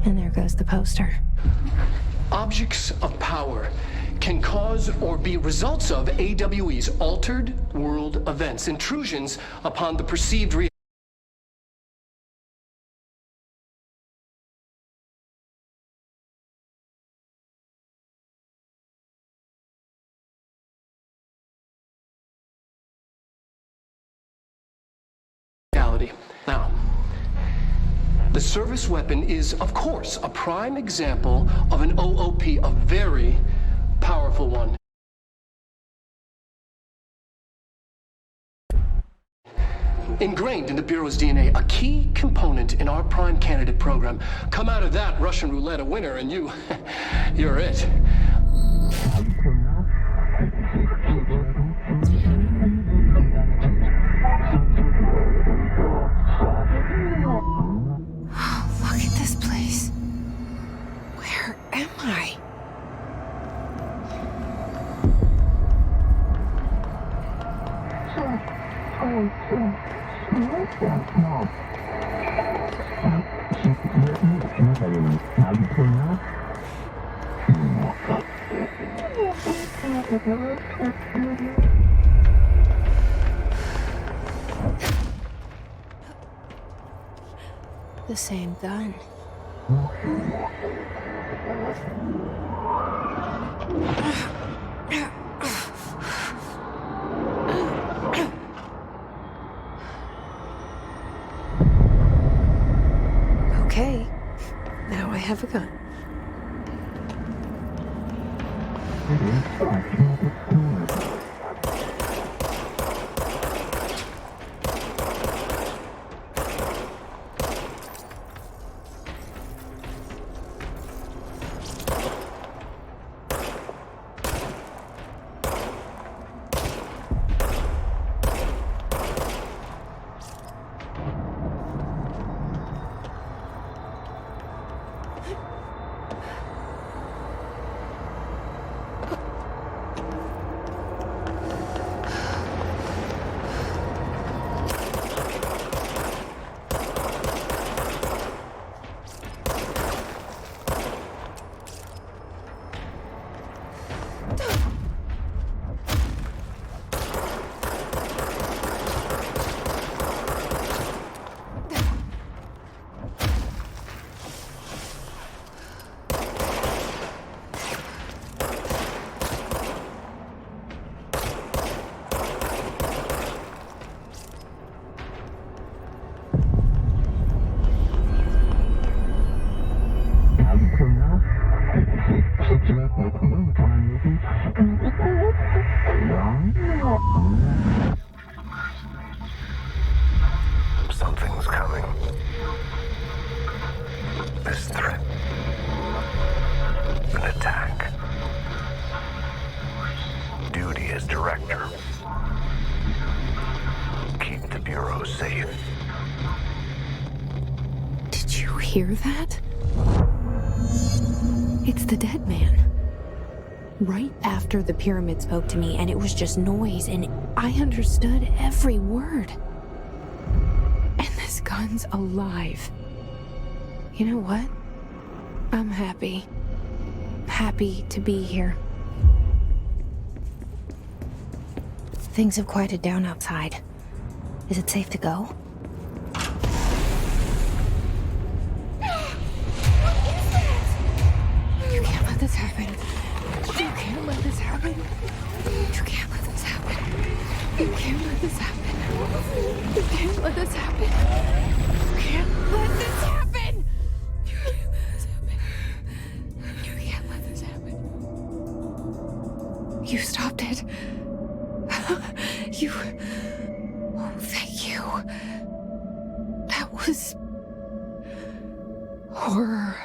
And there goes the poster. Objects of power can cause or be results of AWE's altered world events, intrusions upon the perceived reality. Now, the service weapon is, of course, a prime example of an OOP, a very powerful one. Ingrained in the Bureau's DNA, a key component in our prime candidate program. Come out of that Russian roulette a winner and you're it. Look at this place. Where am I? The same gun. Okay, now I have a gun. Something's coming. This threat. An attack. Duty as director. Keep the Bureau safe. Did you hear that? It's the dead man. Right after the pyramid spoke to me, and it was just noise, and I understood every word. And this gun's alive. You know what? I'm happy. Happy to be here. Things have quieted down outside. Is it safe to go? You can't let this happen. You can't let this happen. You can't let this happen. You can't let this happen. You can't let this happen. You can't let this happen. You can't let this happen. You can't let this happen. You stopped it. You... Oh, thank you. That was... horror.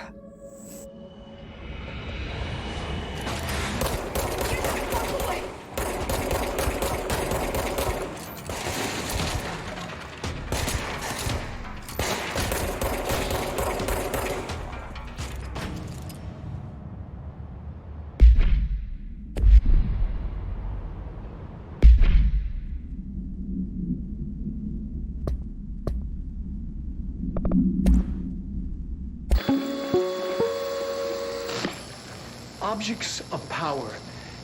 objects of power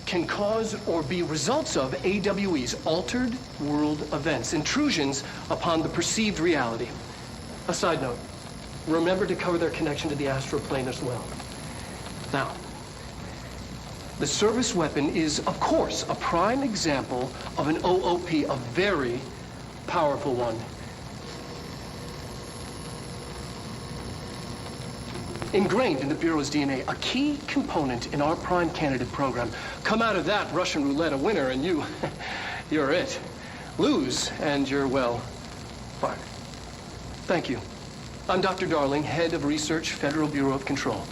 can cause or be results of AWE's altered world events, intrusions upon the perceived reality. A side note, remember to cover their connection to the astral plane as well. Now, the service weapon is, of course, a prime example of an OOP, a very powerful one. Ingrained in the Bureau's DNA, a key component in our prime candidate program. Come out of that Russian roulette a winner and you're it. Lose and you're, well, fired. Thank you. I'm Dr. Darling, Head of Research, Federal Bureau of Control.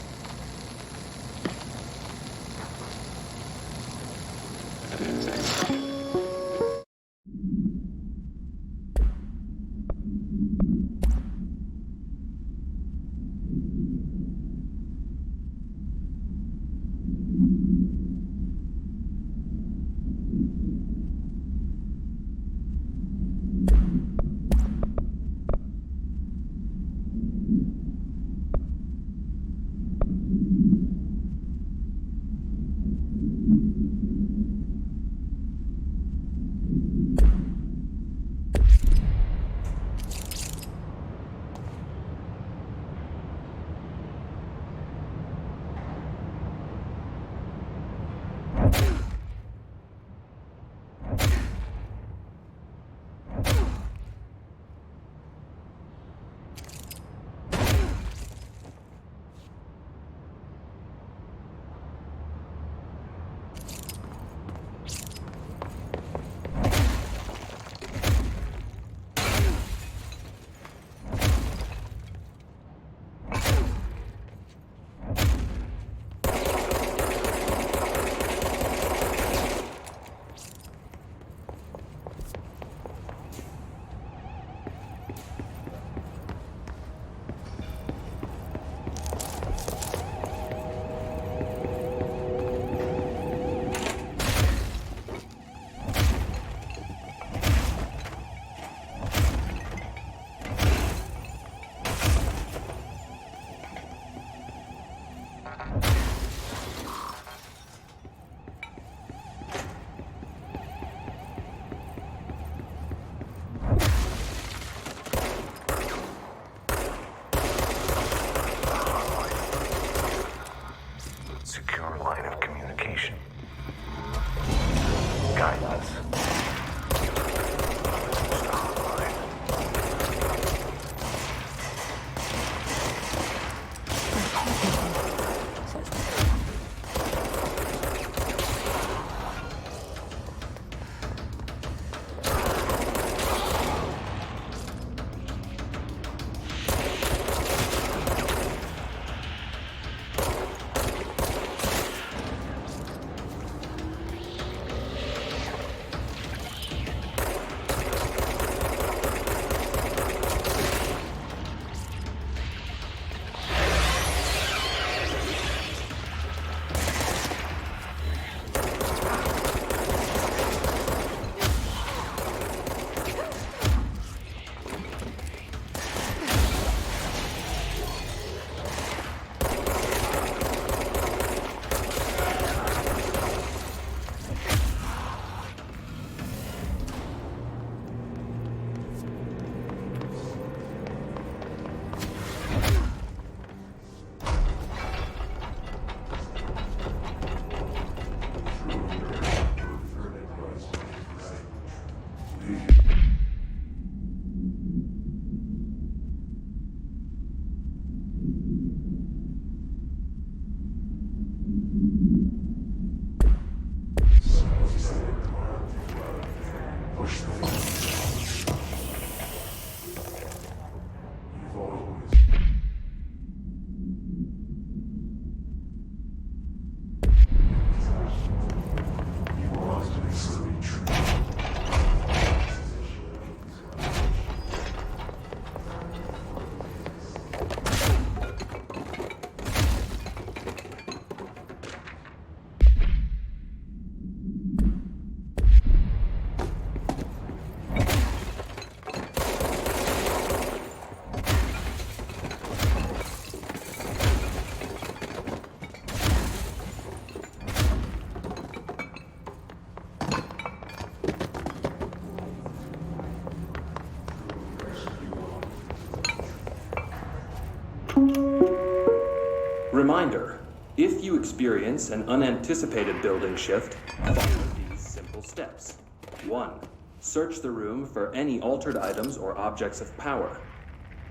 Reminder, if you experience an unanticipated building shift, follow these simple steps. 1. Search the room for any altered items or objects of power.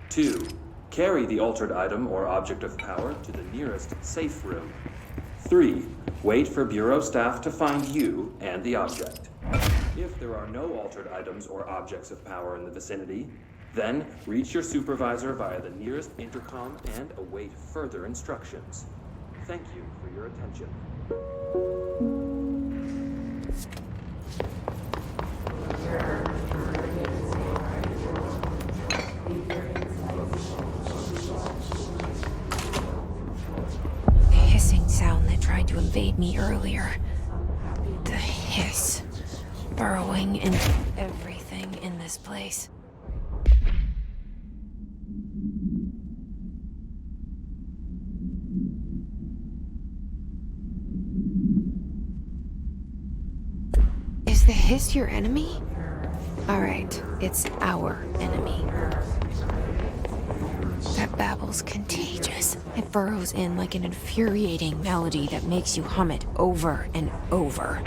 2. Carry the altered item or object of power to the nearest safe room. 3. Wait for Bureau staff to find you and the object. If there are no altered items or objects of power in the vicinity, then reach your supervisor via the nearest intercom and await further instructions. Thank you for your attention. The hissing sound that tried to invade me earlier. The hiss. Burrowing into everything in this place. Is the hiss your enemy? Alright, it's our enemy. That babble's contagious. It burrows in like an infuriating melody that makes you hum it over and over.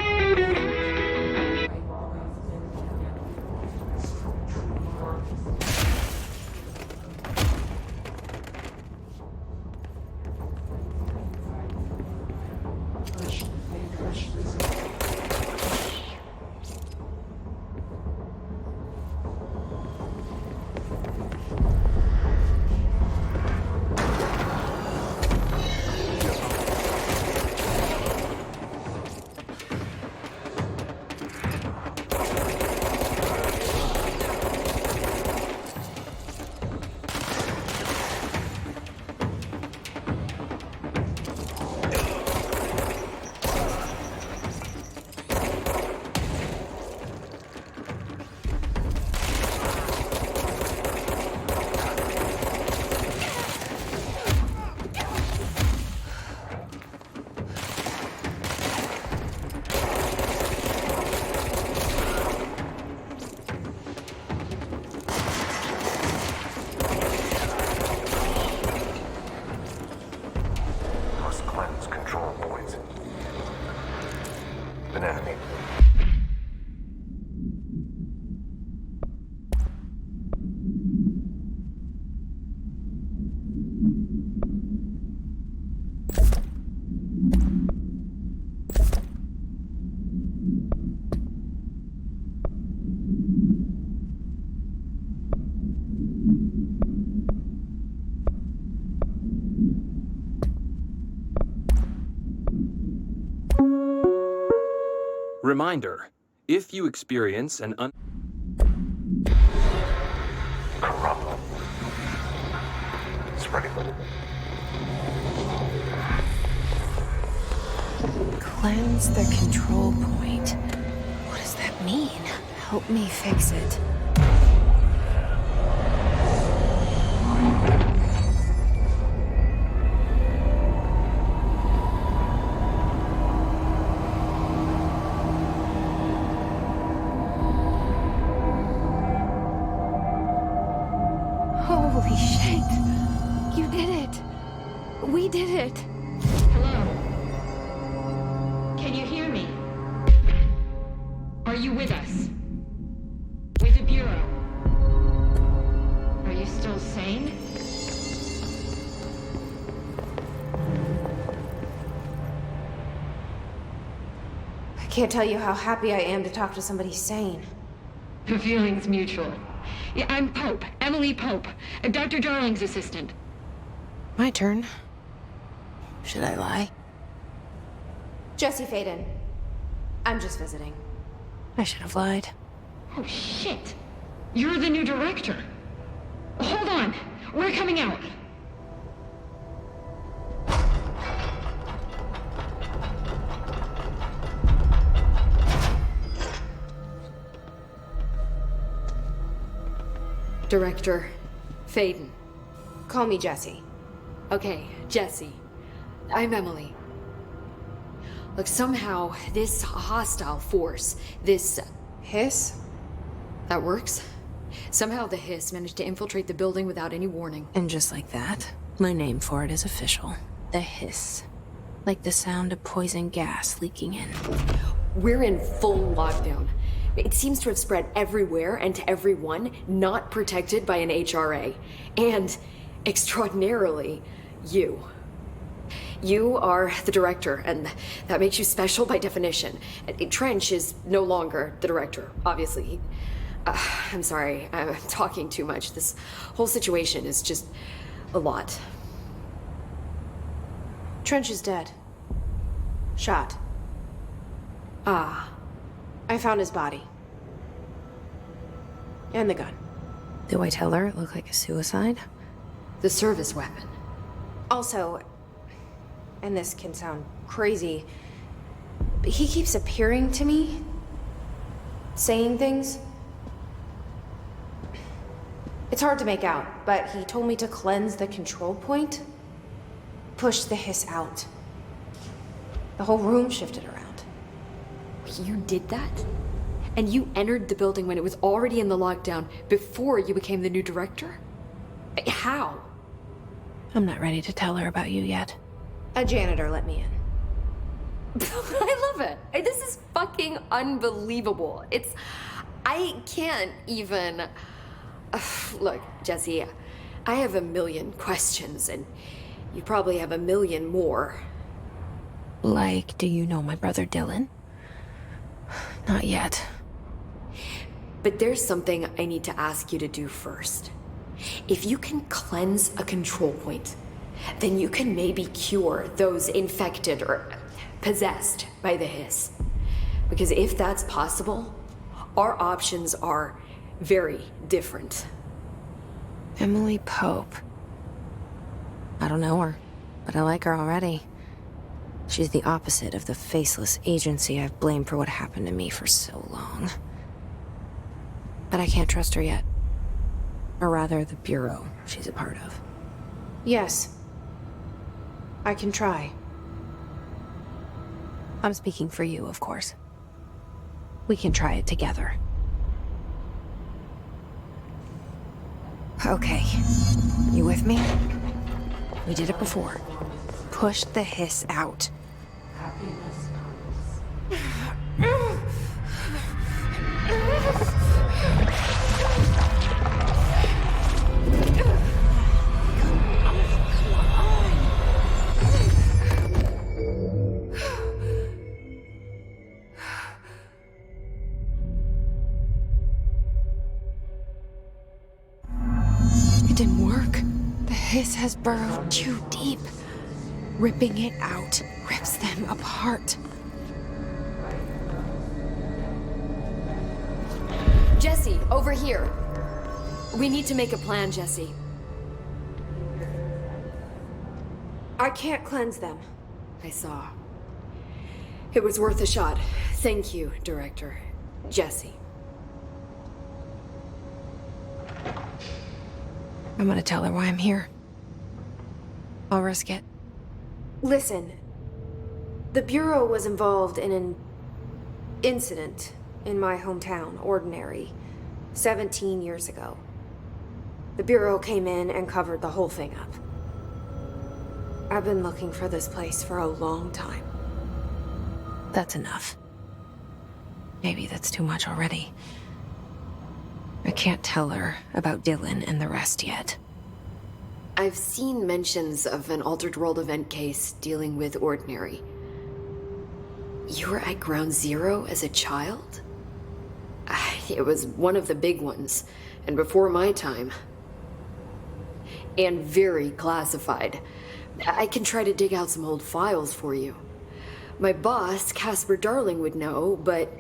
Must cleanse control points. Anatomy. Reminder, if you experience an Corrupt. Spreading. Cleanse the control point. What does that mean? Help me fix it. Holy shit! You did it! We did it! Hello? Can you hear me? Are you with us? With the Bureau? Are you still sane? I can't tell you how happy I am to talk to somebody sane. The feeling's mutual. Yeah, I'm Pope, Emily Pope, Dr. Darling's assistant. My turn. Should I lie? Jesse Faden. I'm just visiting. I should have lied. Oh, shit. You're the new director. Hold on. We're coming out. Director Faden. Call me Jesse. Okay, Jesse. I'm Emily. Look, somehow this hostile force, this Hiss? that works. Somehow the hiss managed to infiltrate the building without any warning. And just like that, My name for it is official. The hiss. Like the sound of poison gas leaking in. We're in full lockdown. It seems to have spread everywhere and to everyone not protected by an HRA. And, extraordinarily, you. You are the director, and that makes you special by definition. Trench is no longer the director, obviously. I'm sorry, I'm talking too much. This whole situation is just a lot. Trench is dead. Shot. Ah. I found his body. And the gun. Do I tell her it looked like a suicide? The service weapon. Also, and this can sound crazy, but he keeps appearing to me, saying things. It's hard to make out, but he told me to cleanse the control point, push the hiss out. The whole room shifted around. You did that? And you entered the building when it was already in the lockdown before you became the new director? How? I'm not ready to tell her about you yet. A janitor let me in. I love it. This is fucking unbelievable. I can't even... Look, Jesse, I have a million questions, and you probably have a million more. Like, do you know my brother Dylan? Not yet. But there's something I need to ask you to do first. If you can cleanse a control point, then you can maybe cure those infected or possessed by the hiss. Because if that's possible, our options are very different. Emily Pope. I don't know her, but I like her already. She's the opposite of the faceless agency I've blamed for what happened to me for so long. But I can't trust her yet. Or rather, the bureau she's a part of. Yes. I can try. I'm speaking for you, of course. We can try it together. Okay. You with me? We did it before. Push the hiss out. It didn't work. The hiss has burrowed too deep. Ripping it out rips them apart. Jesse, over here. We need to make a plan, Jesse. I can't cleanse them. I saw. It was worth a shot. Thank you, Director. Jesse. I'm gonna tell her why I'm here. I'll risk it. Listen, the Bureau was involved in an incident in my hometown, Ordinary, 17 years ago. The Bureau came in and covered the whole thing up. I've been looking for this place for a long time. That's enough. Maybe that's too much already. I can't tell her about Dylan and the rest yet. I've seen mentions of an Altered World event case dealing with Ordinary. You were at Ground Zero as a child? It was one of the big ones, and before my time. And very classified. I can try to dig out some old files for you. My boss, Casper Darling, would know, but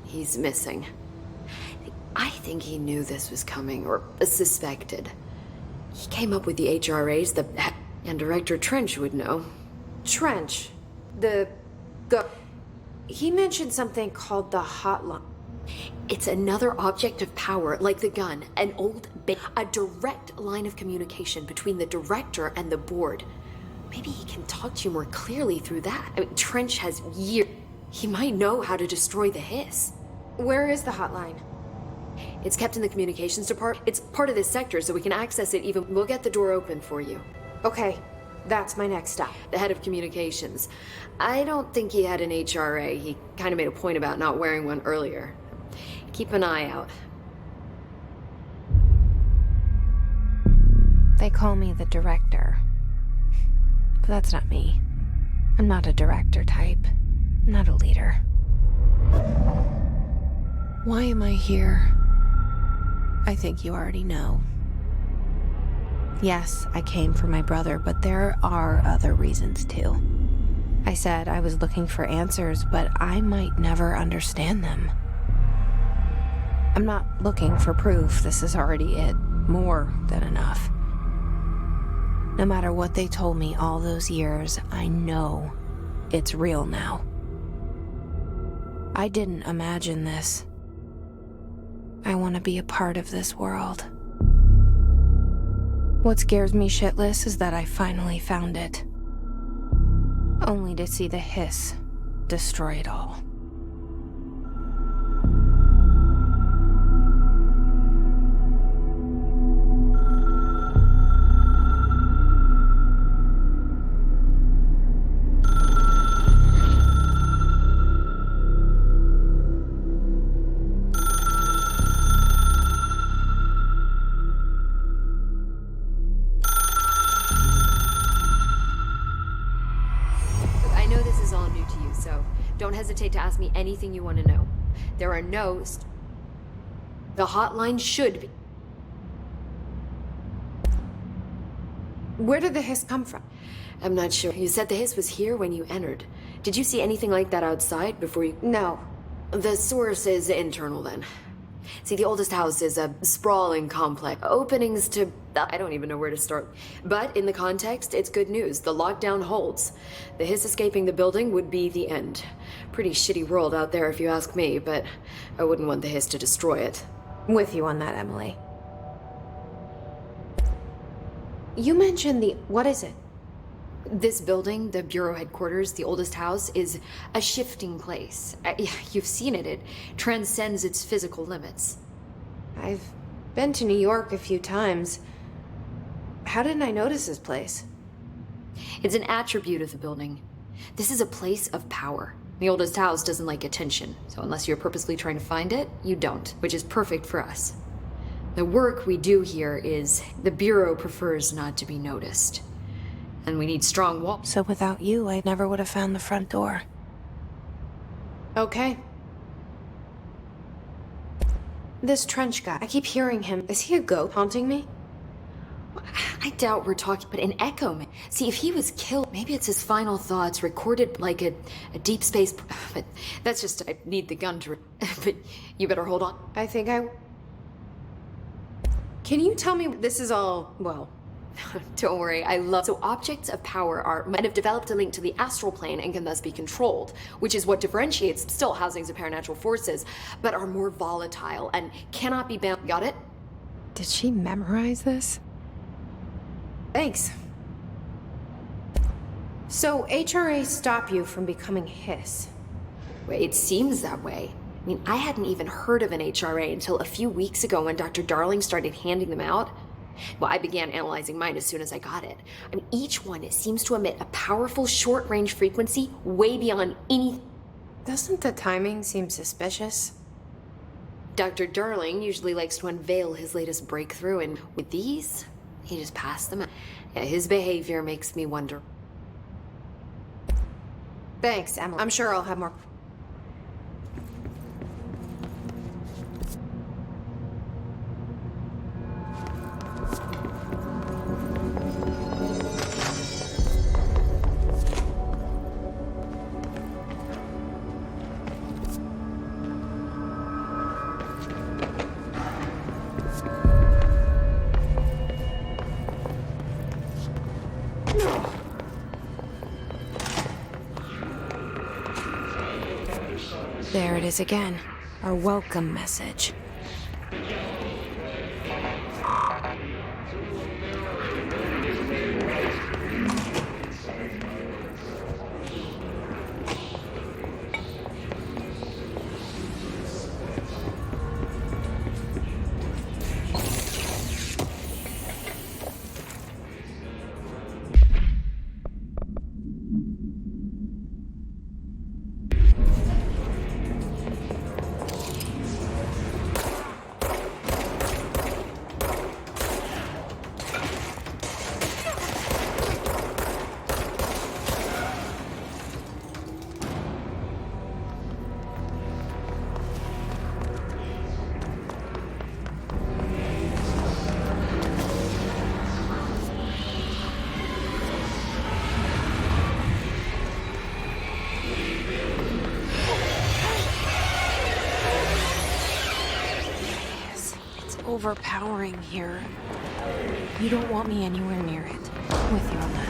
he's missing. I think he knew this was coming, or suspected. He came up with the HRAs, and Director Trench would know. Trench, he mentioned something called the hotline. It's another object of power, like the gun, an old a direct line of communication between the director and the board. Maybe he can talk to you more clearly through that. I mean, Trench has years. He might know how to destroy the hiss. Where is the hotline? It's kept in the communications department. It's part of this sector, so we can access it even. We'll get the door open for you. Okay, that's my next stop. The head of communications. I don't think he had an HRA. He kind of made a point about not wearing one earlier. Keep an eye out. They call me the director. But that's not me. I'm not a director type. I'm not a leader. Why am I here? I think you already know. Yes, I came for my brother, but there are other reasons too. I said I was looking for answers, but I might never understand them. I'm not looking for proof. This is already it. More than enough. No matter what they told me all those years, I know it's real now. I didn't imagine this. I want to be a part of this world. What scares me shitless is that I finally found it. Only to see the hiss destroy it all. I know this is all new to you, so don't hesitate to ask me anything you want to know. There are no... The hotline should be... Where did the hiss come from? I'm not sure. You said the hiss was here when you entered. Did you see anything like that outside before you... No. The source is internal, then. See, the oldest house is a sprawling complex. Openings to... I don't even know where to start. But in the context, it's good news. The lockdown holds. The hiss escaping the building would be the end. Pretty shitty world out there if you ask me, but I wouldn't want the hiss to destroy it. With you on that, Emily. You mentioned the... What is it? This building, the Bureau headquarters, the oldest house, is a shifting place. You've seen it. It transcends its physical limits. I've been to New York a few times. How didn't I notice this place? It's an attribute of the building. This is a place of power. The oldest house doesn't like attention, so unless you're purposely trying to find it, you don't, which is perfect for us. The work we do here is the Bureau prefers not to be noticed. And we need strong walls. So without you, I never would have found the front door. Okay. This trench guy, I keep hearing him. Is he a goat haunting me? I doubt we're talking, but an echo. See, if he was killed, maybe it's his final thoughts recorded like a deep space. But that's just, I need the gun to. But you better hold on. I think I... Can you tell me this is all, well... Don't worry, I love... So objects of power are and have developed a link to the astral plane and can thus be controlled, which is what differentiates still housings of paranatural forces, but are more volatile and cannot be bound. Got it? Did she memorize this? Thanks. So HRA stop you from becoming hiss? Well, it seems that way. I mean, I hadn't even heard of an HRA until a few weeks ago when Dr. Darling started handing them out. Well, I began analyzing mine as soon as I got it. I mean, each one seems to emit a powerful short-range frequency way beyond any... Doesn't the timing seem suspicious? Dr. Darling usually likes to unveil his latest breakthrough, and with these, he just passed them out. Yeah, his behavior makes me wonder. Thanks, Emily. I'm sure I'll have more... There it is again. Our welcome message. overpowering here. You don't want me anywhere near it. With you on that.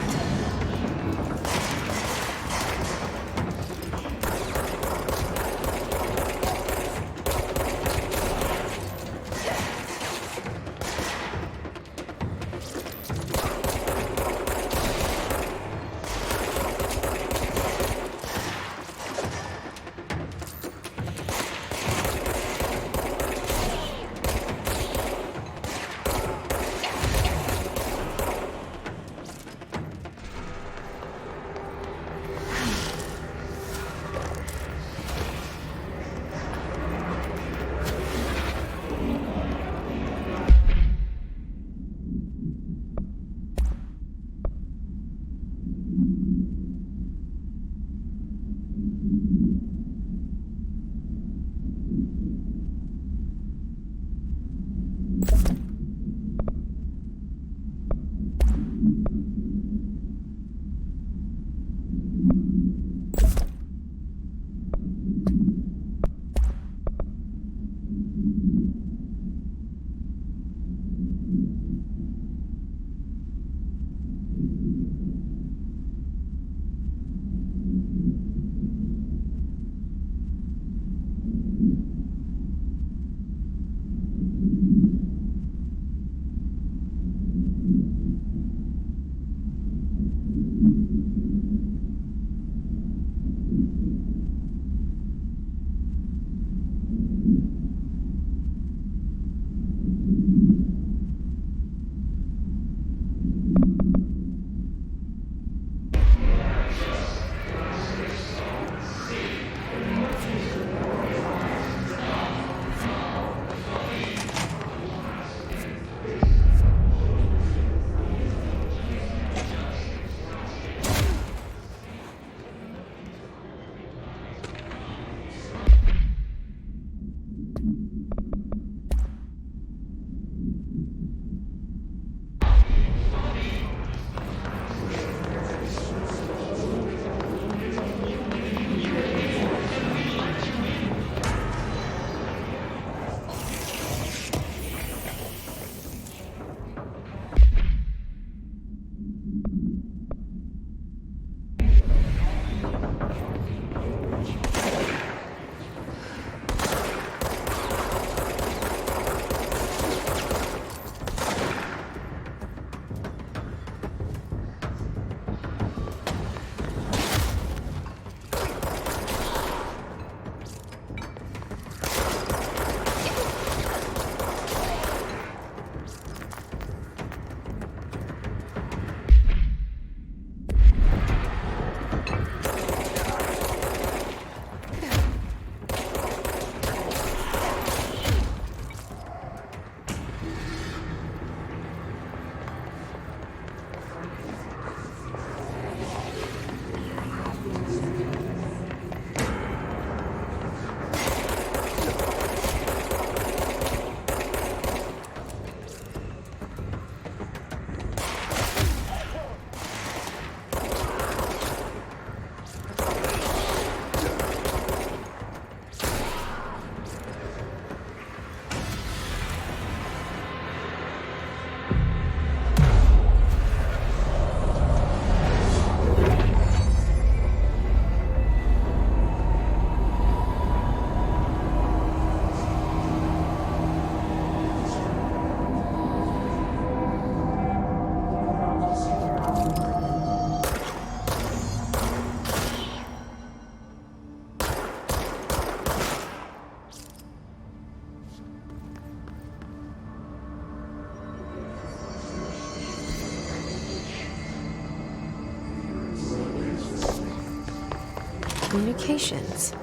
Communications.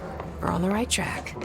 We're on the right track.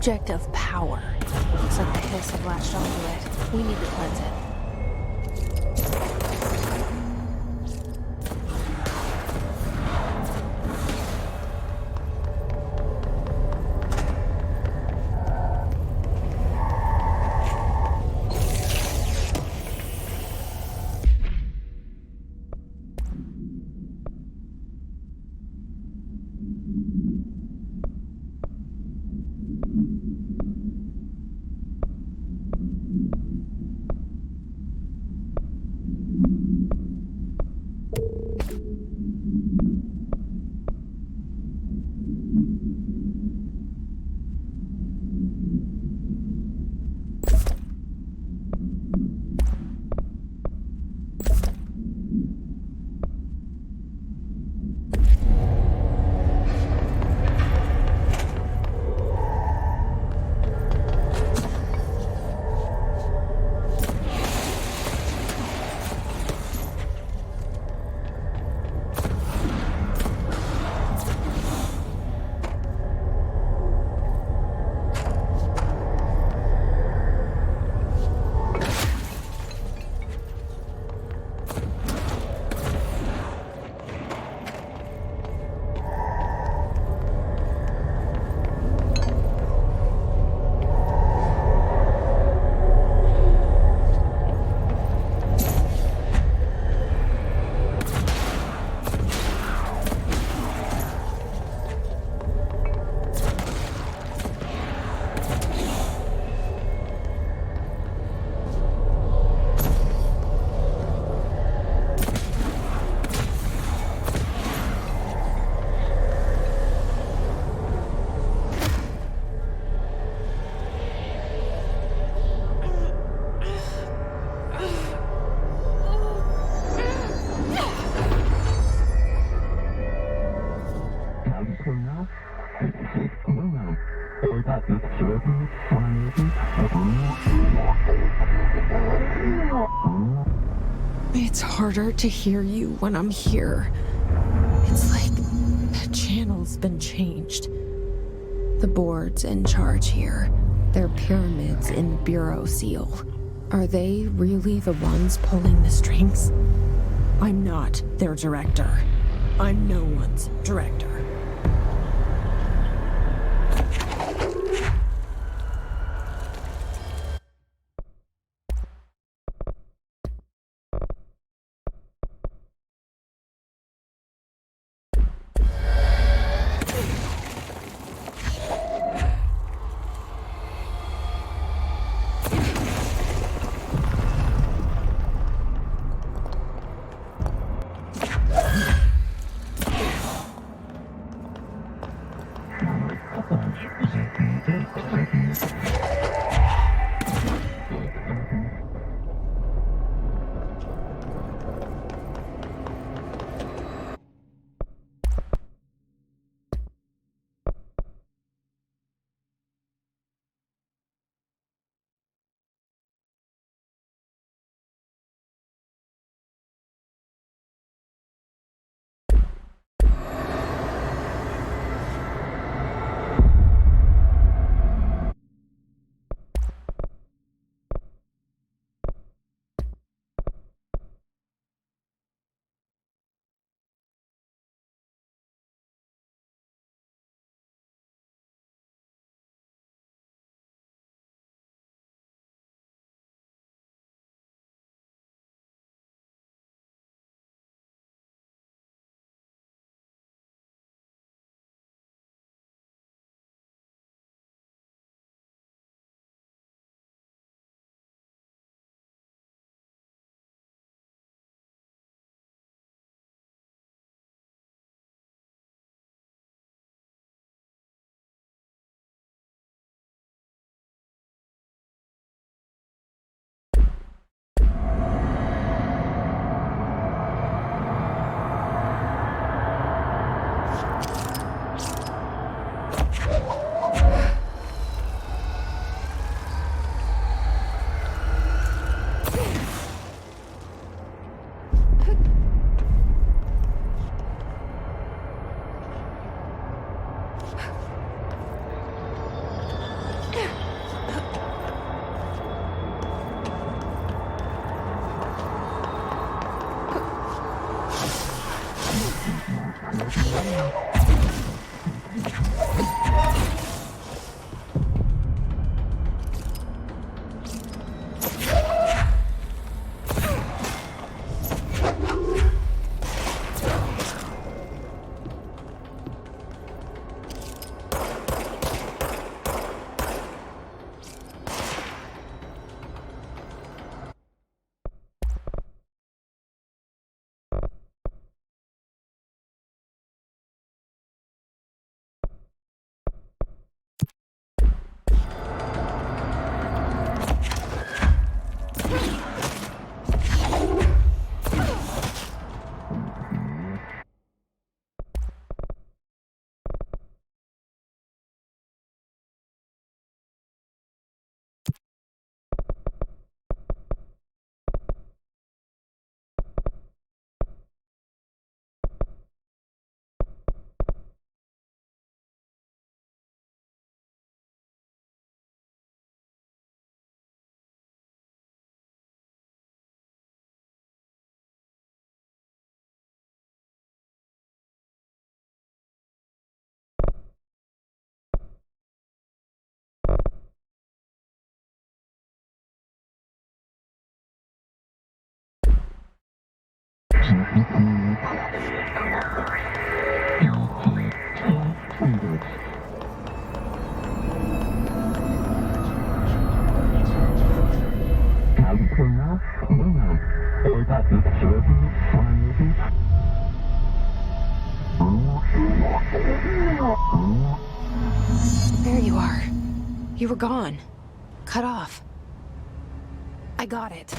object of power. Looks like the hiss have latched onto it. We need to cleanse it. It's harder to hear you when I'm here. It's like the channel's been changed. The board's in charge here. They're pyramids in the Bureau seal. Are they really the ones pulling the strings? I'm not their director. I'm no one's director. There you are. You were gone. Cut off. I got it.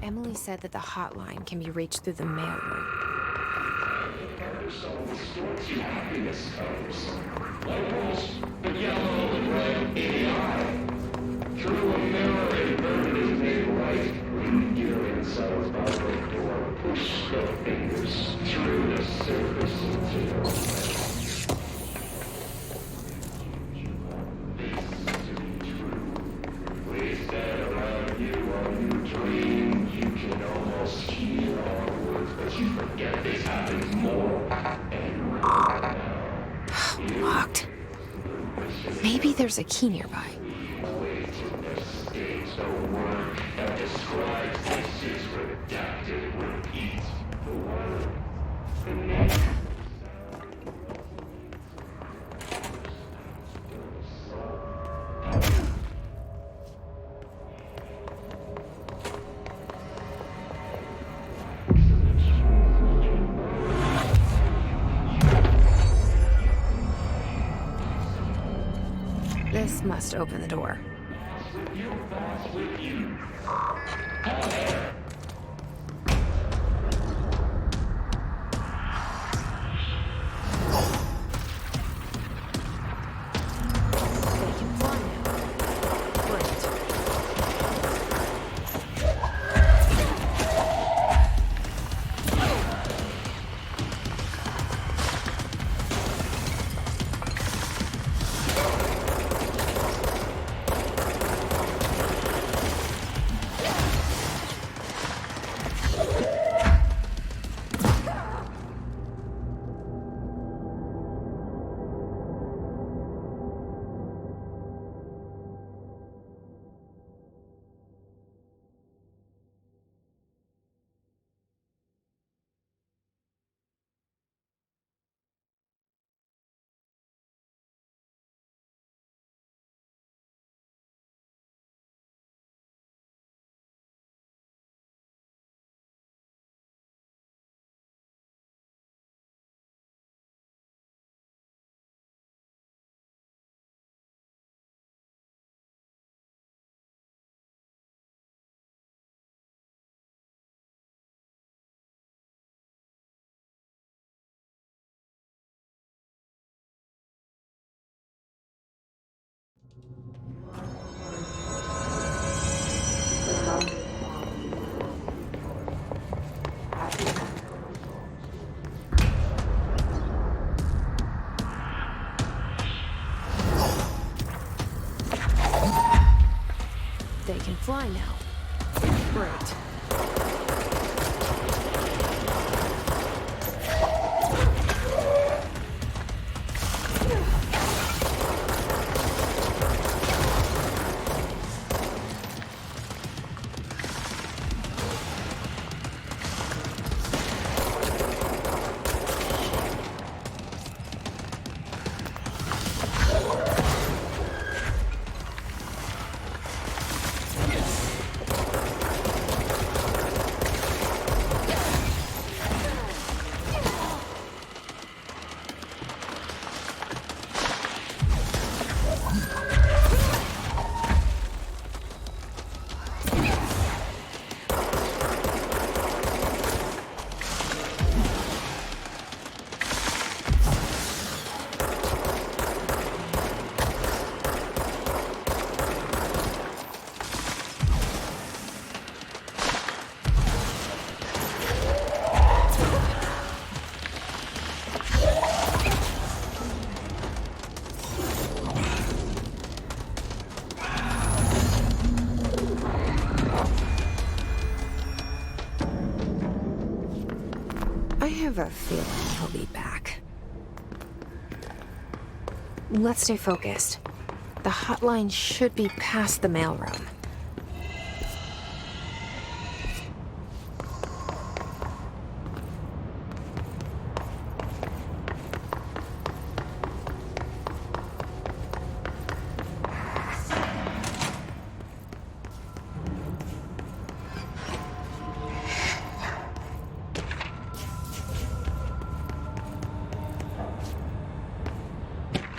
Emily said that the hotline can be reached through the mailroom. Through a mirror, a bird is made white. Reveal himself by the door. Push the fingers through the surface until this to be true. We said around you on your dream. You can almost hear our words, but you forget this happens more and more now. Locked. Maybe there's a key nearby. The word that describes this is redacted. Repeat the word. The name. This must open the door. fly now. Great. I have a feeling he'll be back. Let's stay focused. The hotline should be past the mailroom.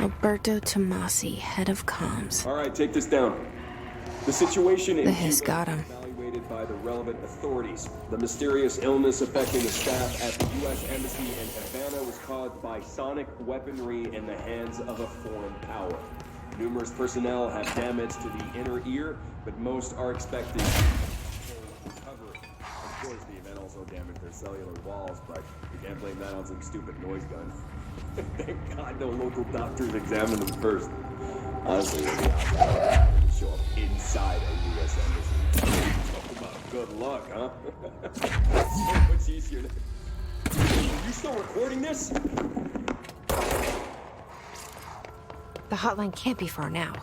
Alberto Tomasi, head of comms. All right, take this down. The situation in The hiss Cuba got him. is evaluated by the relevant authorities. The mysterious illness affecting the staff at the U.S. Embassy in Havana was caused by sonic weaponry in the hands of a foreign power. Numerous personnel have damage to the inner ear, but most are expected to recover. Of course, the event also damaged their cellular walls, but you can't blame that on some stupid noise gun. Thank God no local doctors examined them first. Honestly, it'd be awesome to show up inside a U.S. embassy. Talk about good luck, huh? So much easier to... Are you still recording this? The hotline can't be far now.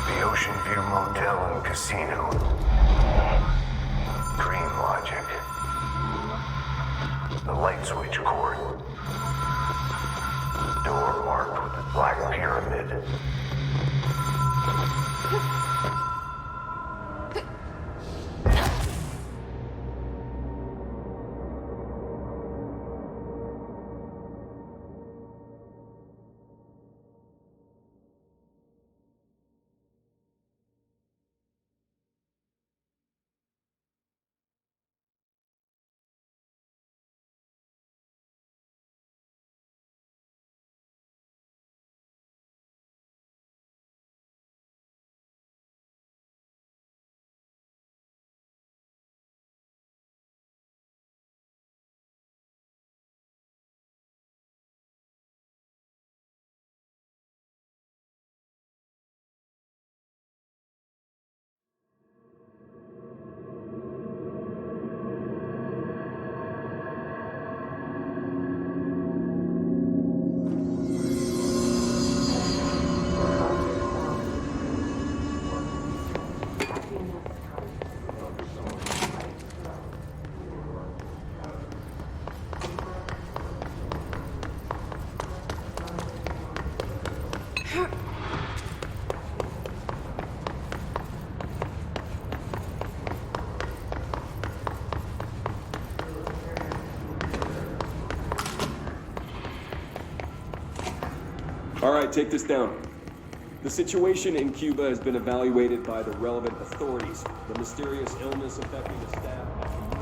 The Ocean View Motel and Casino. Dream logic. The light switch cord. Door marked with the Black Pyramid. right, take this down. The situation in Cuba has been evaluated by the relevant authorities. The mysterious illness affecting the staff at the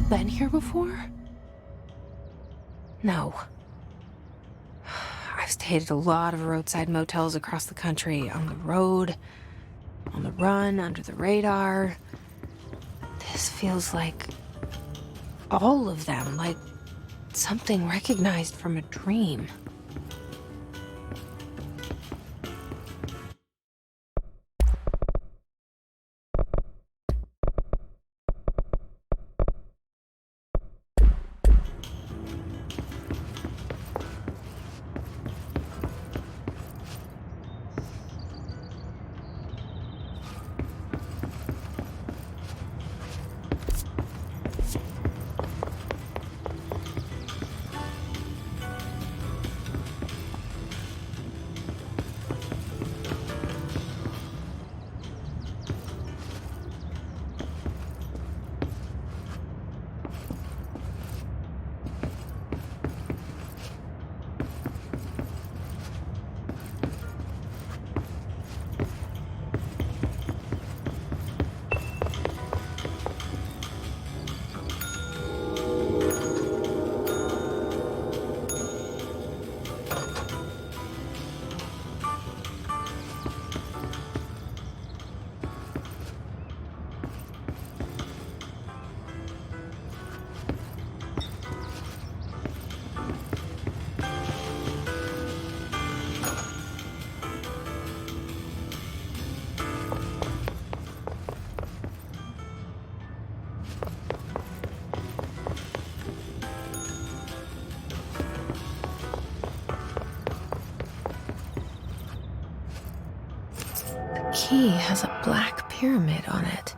Been here before? No. I've stayed at a lot of roadside motels across the country, on the road, on the run, under the radar. This feels like all of them, like something recognized from a dream. The key has a black pyramid on it.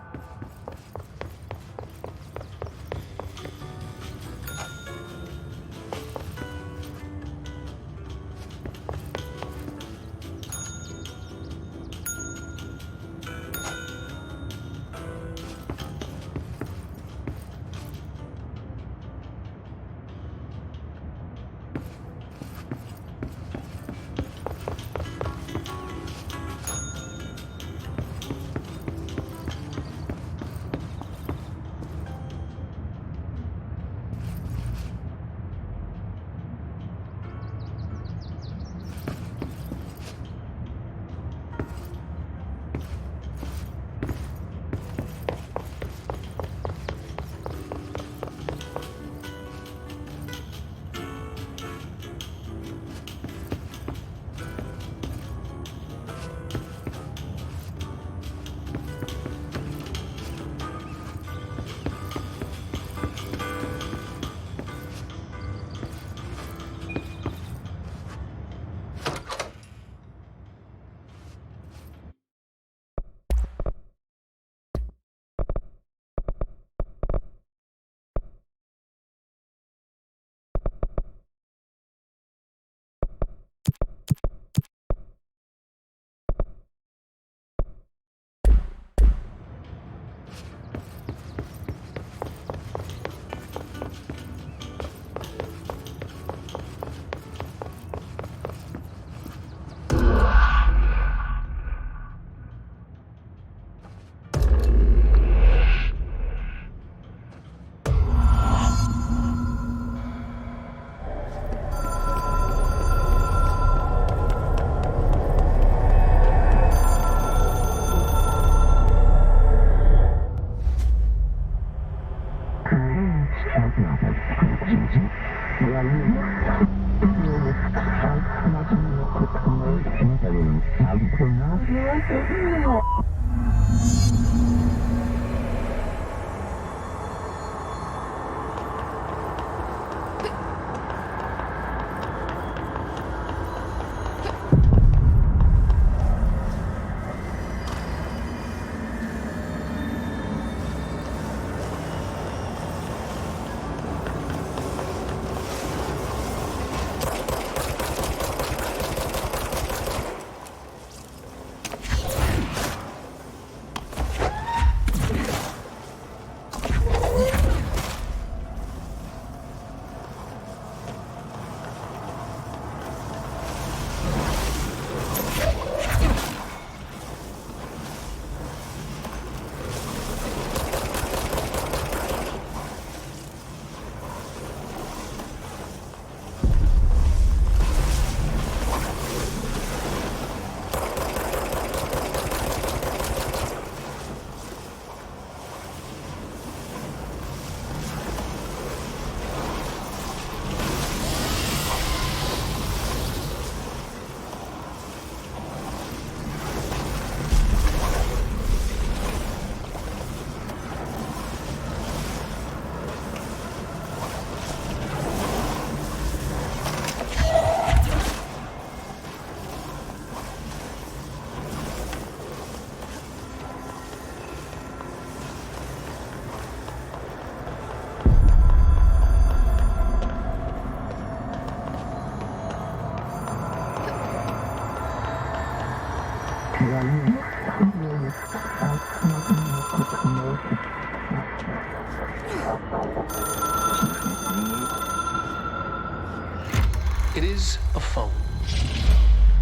It is a phone.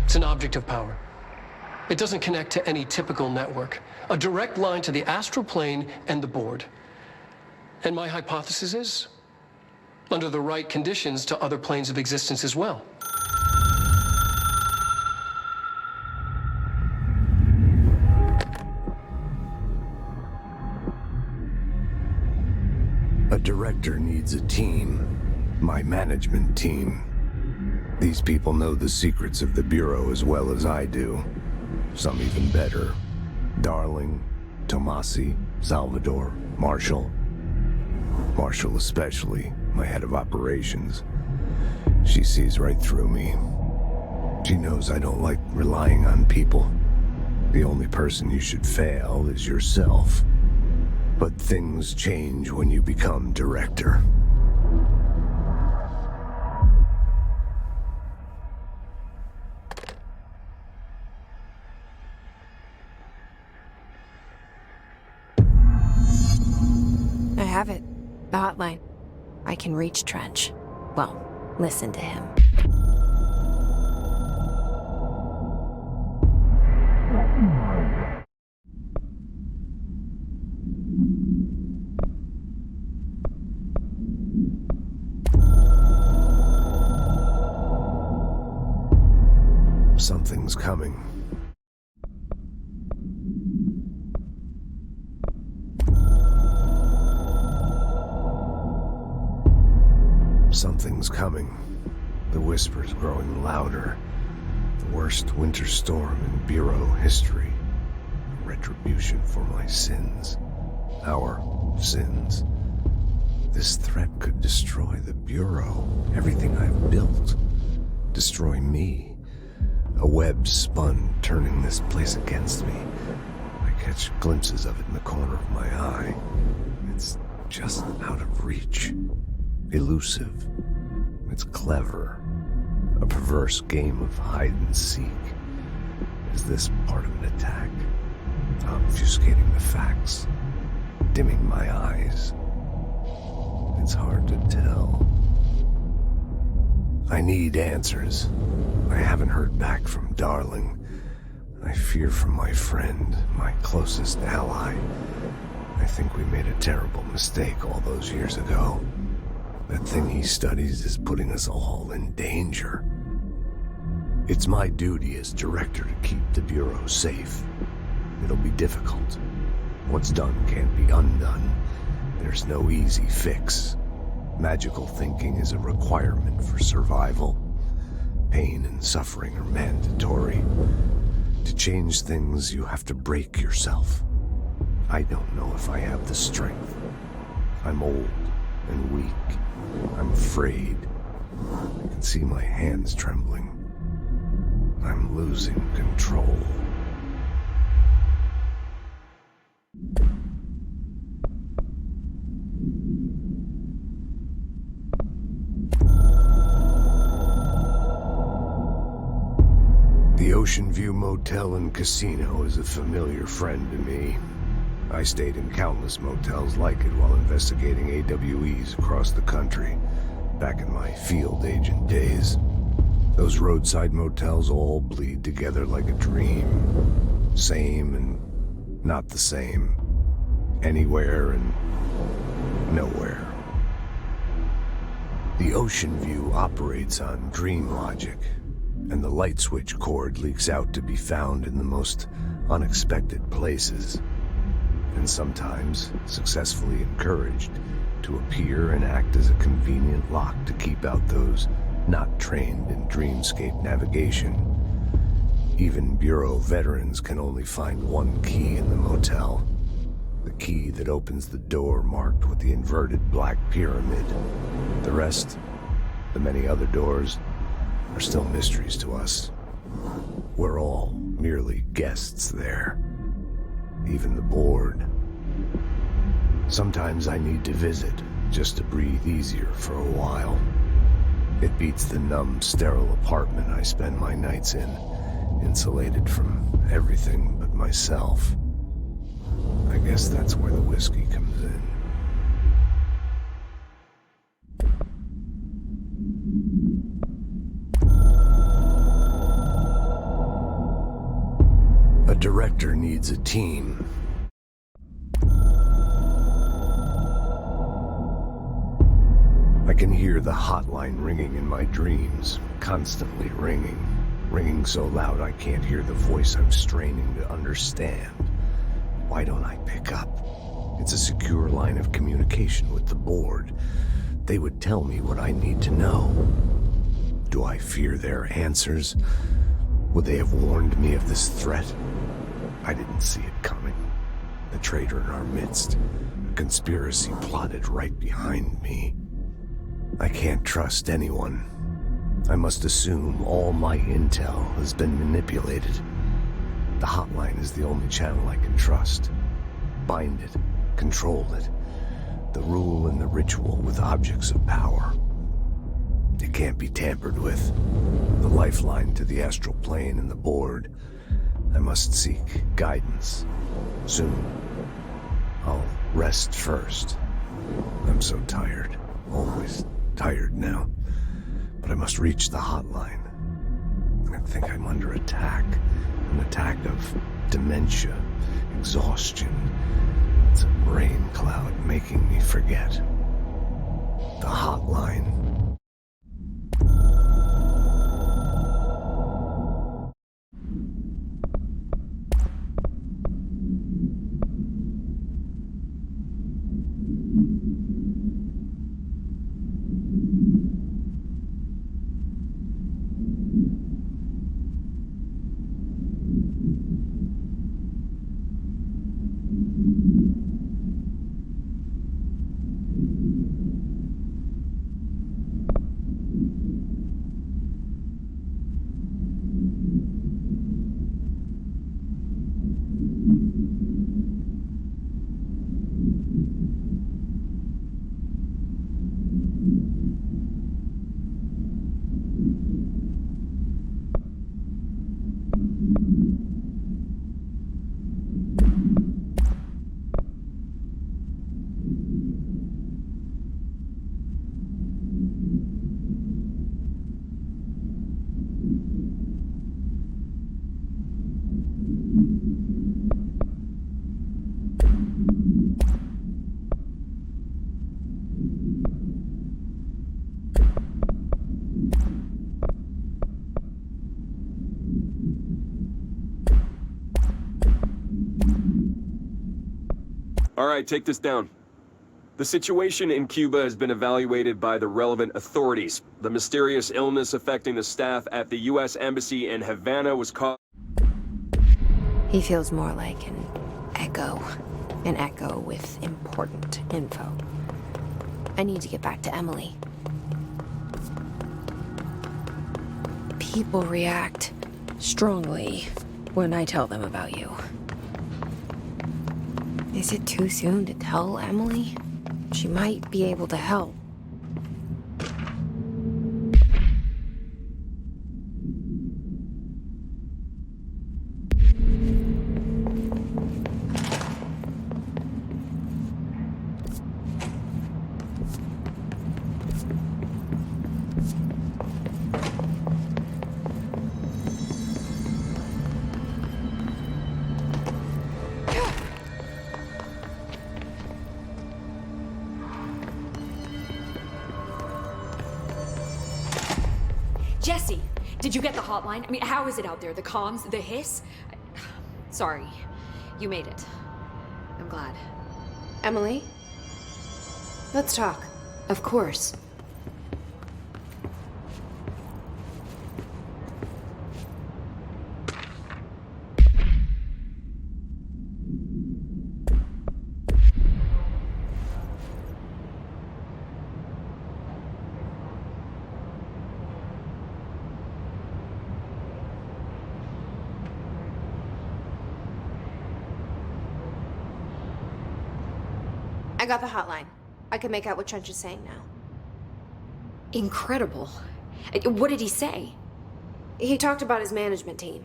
It's an object of power. It doesn't connect to any typical network. A direct line to the astral plane and the board. And my hypothesis is, under the right conditions, to other planes of existence as well. A director needs a team. My management team. These people know the secrets of the Bureau as well as I do. Some even better. Darling, Tomasi, Salvador, Marshall. Marshall especially, my head of operations. She sees right through me. She knows I don't like relying on people. The only person you should fail is yourself. But things change when you become director. I have it. The hotline. I can reach Trench. Well, listen to him. Something's coming. Something's coming. The whispers growing louder. The worst winter storm in Bureau history. Retribution for my sins. Our sins. This threat could destroy the Bureau. Everything I've built. Destroy me. A web spun, turning this place against me. I catch glimpses of it in the corner of my eye. It's just out of reach. Elusive. It's clever. A perverse game of hide and seek. Is this part of an attack? Obfuscating the facts. Dimming my eyes. It's hard to tell. I need answers. I haven't heard back from Darling. I fear for my friend, my closest ally. I think we made a terrible mistake all those years ago. That thing he studies is putting us all in danger. It's my duty as director to keep the Bureau safe. It'll be difficult. What's done can't be undone. There's no easy fix. Magical thinking is a requirement for survival. Pain and suffering are mandatory. To change things, you have to break yourself. I don't know if I have the strength. I'm old and weak. I'm afraid. I can see my hands trembling. I'm losing control. The Ocean View Motel and Casino is a familiar friend to me. I stayed in countless motels like it while investigating AWEs across the country, back in my field agent days. Those roadside motels all bleed together like a dream. Same and not the same. Anywhere and nowhere. The Ocean View operates on dream logic, and the light switch cord leaks out to be found in the most unexpected places, and sometimes successfully encouraged to appear and act as a convenient lock to keep out those not trained in dreamscape navigation. Even Bureau veterans can only find one key in the motel. The key that opens the door marked with the inverted black pyramid. The rest, the many other doors, are still mysteries to us. We're all merely guests there. Even the board. Sometimes I need to visit, just to breathe easier for a while. It beats the numb, sterile apartment I spend my nights in, insulated from everything but myself. I guess that's where the whiskey comes in. A director needs a team. I can hear the hotline ringing in my dreams, constantly ringing. Ringing so loud I can't hear the voice I'm straining to understand. Why don't I pick up? It's a secure line of communication with the board. They would tell me what I need to know. Do I fear their answers? Would they have warned me of this threat? I didn't see it coming. The traitor in our midst. A conspiracy plotted right behind me. I can't trust anyone. I must assume all my intel has been manipulated. The hotline is the only channel I can trust. Bind it, control it. The rule and the ritual with objects of power. It can't be tampered with. The lifeline to the astral plane and the board. I must seek guidance. Soon. I'll rest first. I'm so tired. Always tired now. But I must reach the hotline. I think I'm under attack. An attack of dementia, exhaustion. It's a rain cloud making me forget. The hotline. All right, take this down. The situation in Cuba has been evaluated by the relevant authorities. The mysterious illness affecting the staff at the U.S. Embassy in Havana was caused... He feels more like an echo with important info. I need to get back to Emily. People react strongly when I tell them about you. Is it too soon to tell Emily? She might be able to help. Jesse, did you get the hotline? I mean, how is it out there? The comms, the hiss? Sorry, you made it. I'm glad. Emily? Let's talk. Of course. I got the hotline. I can make out what Trench is saying now. Incredible. What did he say? He talked about his management team.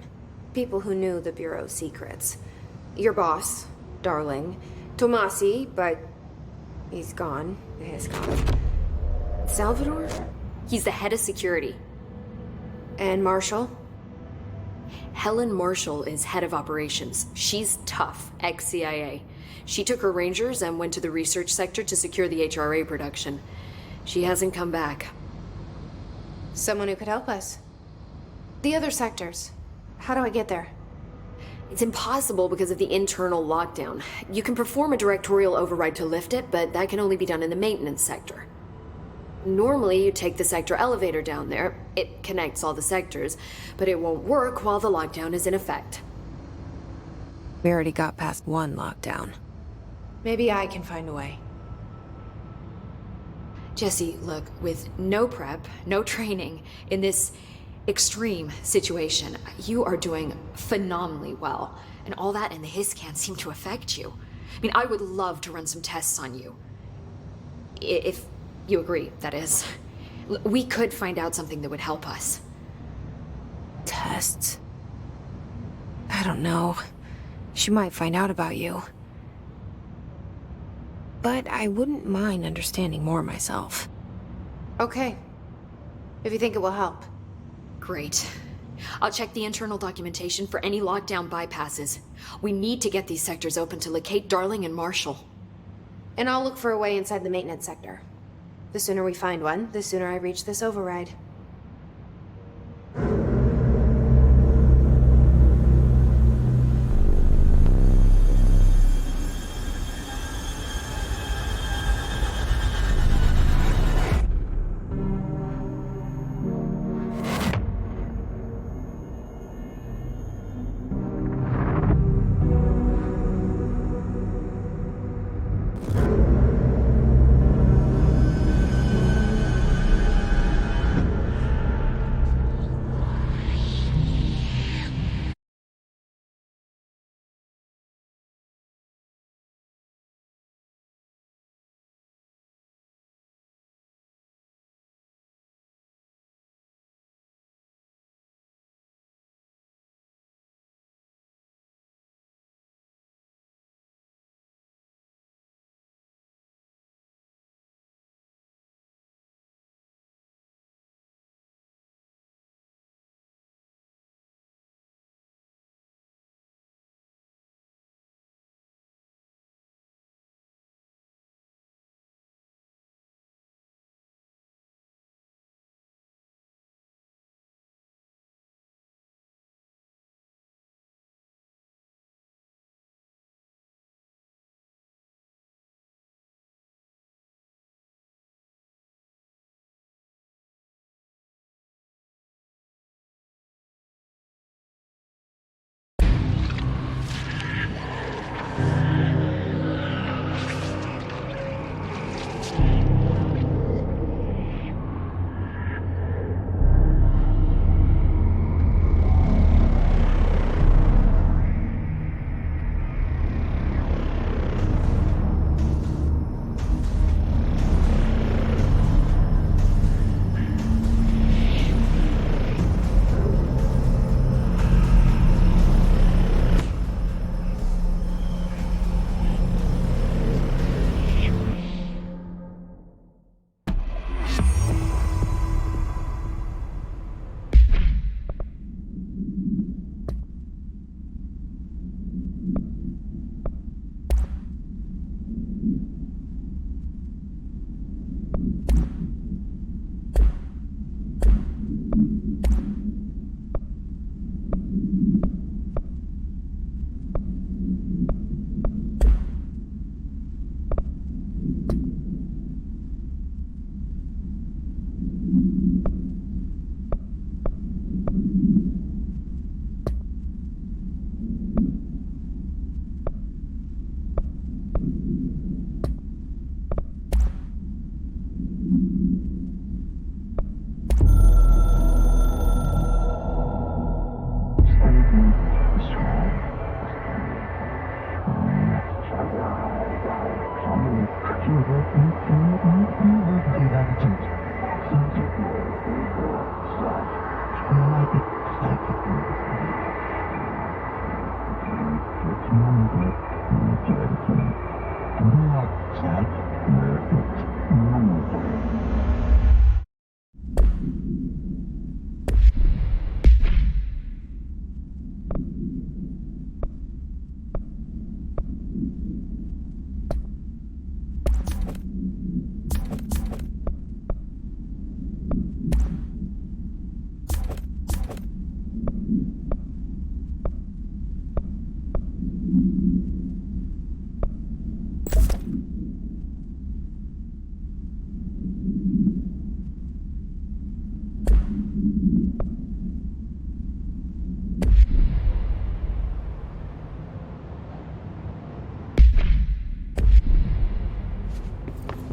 People who knew the Bureau's secrets. Your boss, Darling. Tomasi, but he's gone. He's gone. Salvador? He's the head of security. And Marshall? Helen Marshall is head of operations. She's tough, ex-CIA. She took her Rangers and went to the research sector to secure the HRA production. She hasn't come back. Someone who could help us. The other sectors. How do I get there? It's impossible because of the internal lockdown. You can perform a directorial override to lift it, but that can only be done in the maintenance sector. Normally, you take the sector elevator down there. It connects all the sectors, but it won't work while the lockdown is in effect. We already got past one lockdown. Maybe I can find a way. Jesse, look, with no prep, no training, in this extreme situation, you are doing phenomenally well. And all that and the hiss can't seem to affect you. I mean, I would love to run some tests on you. If you agree, that is. We could find out something that would help us. Tests? I don't know. She might find out about you. But I wouldn't mind understanding more myself. Okay. If you think it will help. Great. I'll check the internal documentation for any lockdown bypasses. We need to get these sectors open to locate Darling and Marshall. And I'll look for a way inside the maintenance sector. The sooner we find one, the sooner I reach this override.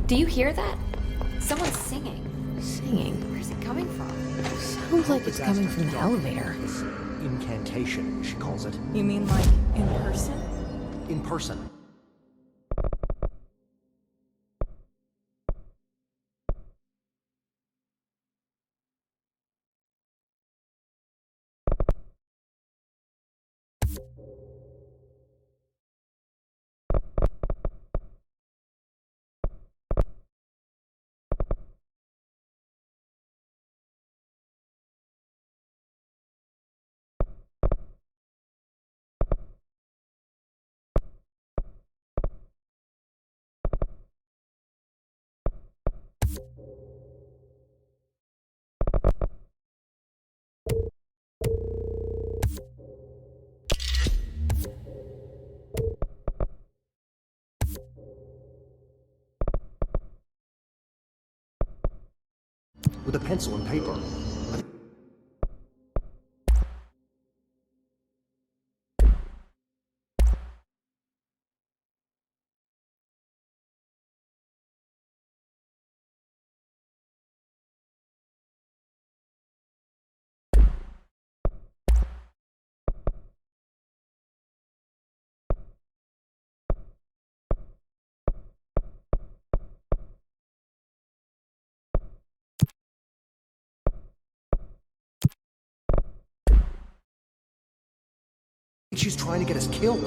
Do you hear that? Someone's singing. Singing. Where's it coming from? Sounds like it's coming from the elevator. Incantation, she calls it. You mean like in person? In person. With a pencil and paper. She's trying to get us killed.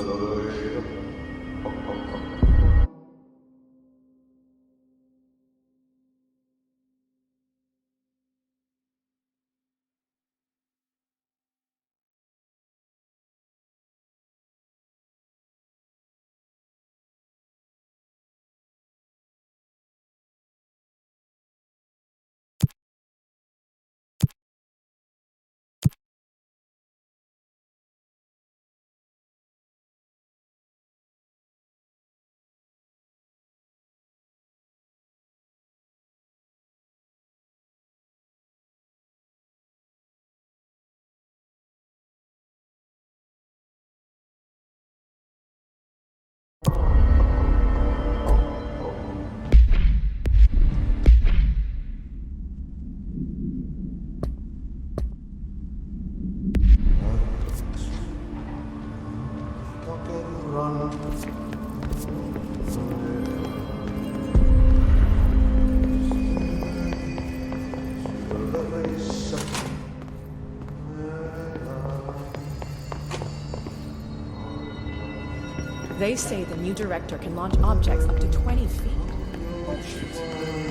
They say the new director can launch objects up to 20 feet.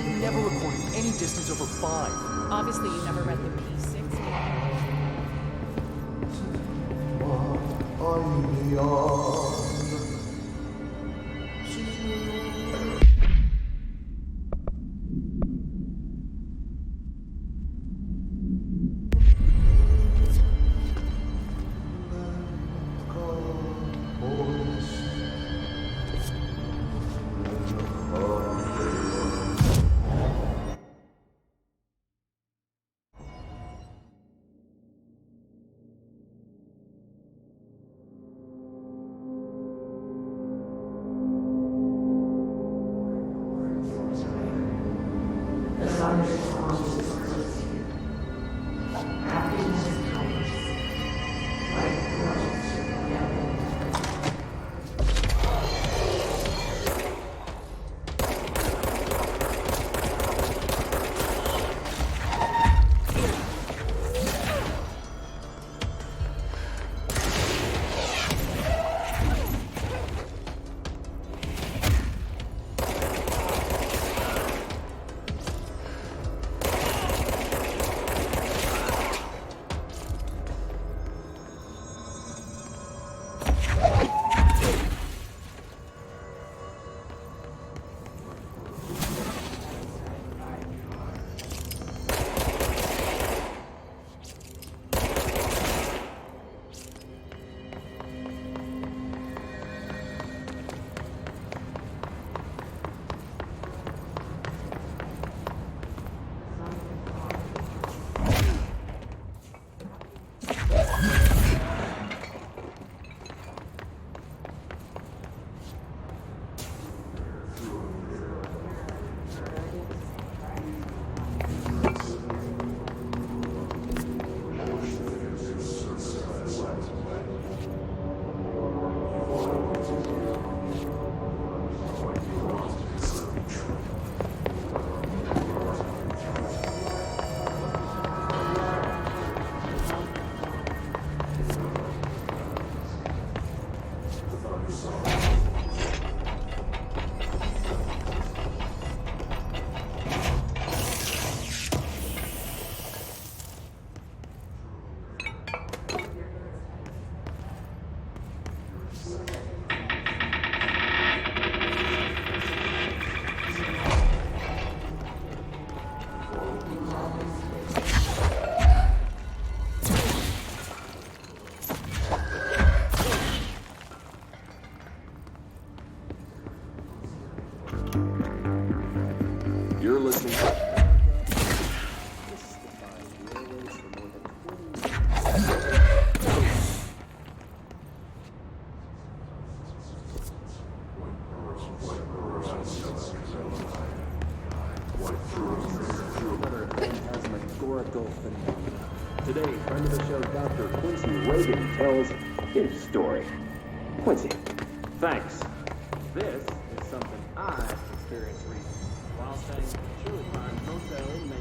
You never recorded any distance over 5. Obviously, you never read the P6. historical phenomena. Today, friend of the show, Dr. Quincy Reagan tells his story. Quincy. Thanks. This is something I experienced recently while staying at the Chili Pines Hotel in